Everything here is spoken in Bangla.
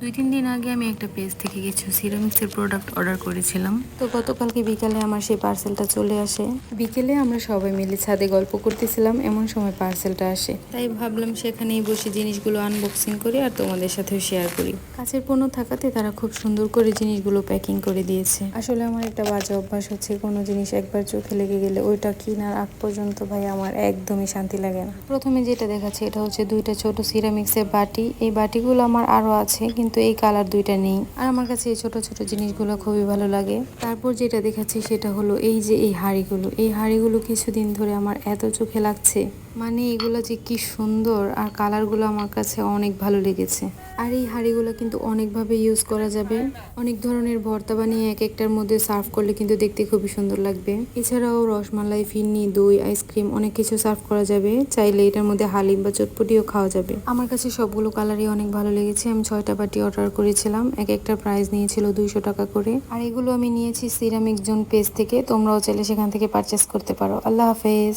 2-3 দিন আগে আমি একটা পেজ থেকে কিছু সিরামিক্সের প্রোডাক্ট অর্ডার করেছিলাম। তো গতকালকে বিকালে আমার সেই পার্সেলটা চলে আসে। বিকেলে আমরা সবাই মিলে ছাদে গল্প করতেছিলাম, এমন সময় পার্সেলটা আসে। তাই ভাবলাম সেখানেই বসে জিনিসগুলো আনবক্সিং করি আর তোমাদের সাথেও শেয়ার করি। কাছের পণ্য থাকাতে তারা খুব সুন্দর করে জিনিসগুলো প্যাকিং করে দিয়েছে। আসলে আমার একটা বাজে অভ্যাস হচ্ছে, কোনো জিনিস একবার চোখে লেগে গেলে ওইটা কেনার আগ পর্যন্ত ভাই আমার একদমই শান্তি লাগে না। প্রথমে যেটা দেখাচ্ছে এটা হচ্ছে 2টা ছোট সিরামিক্সের বাটি। এই বাটিগুলো আমার আরো আছে, কিন্তু এই কালার 2টা নেই। আর আমার কাছে এই ছোট ছোট জিনিসগুলো খুবই ভালো লাগে। তারপর যেটা দেখাচ্ছি সেটা হলো এই যে এই হাঁড়িগুলো কিছুদিন ধরে আমার এত চোখে লাগছে, মানে এগুলো যে কি সুন্দর, আর কালারগুলো আমার কাছে অনেক ভালো লেগেছে। আর এই হাঁড়িগুলো কিন্তু অনেকভাবে ইউজ করা যাবে। অনেক ধরনের ভর্তা বানিয়ে এক একটার মধ্যে সার্ভ করলে কিন্তু দেখতে খুবই সুন্দর লাগবে। এছাড়াও রসমালাই, ফিরনি, দই, আইসক্রিম অনেক কিছু সার্ভ করা যাবে। চাইলে এটার মধ্যে হালিম বা চটপটিও খাওয়া যাবে। আমার কাছে সবগুলো কালারই অনেক ভালো লেগেছে। আমি 6টা বাটি অর্ডার করেছিলাম, এক একটার প্রাইস নিয়েছিল 200 টাকা করে। আর এগুলো আমি নিয়েছি সিরামিক জোন পেজ থেকে। তোমরাও চাইলে সেখান থেকে পারচেস করতে পারো। আল্লাহ হাফেজ।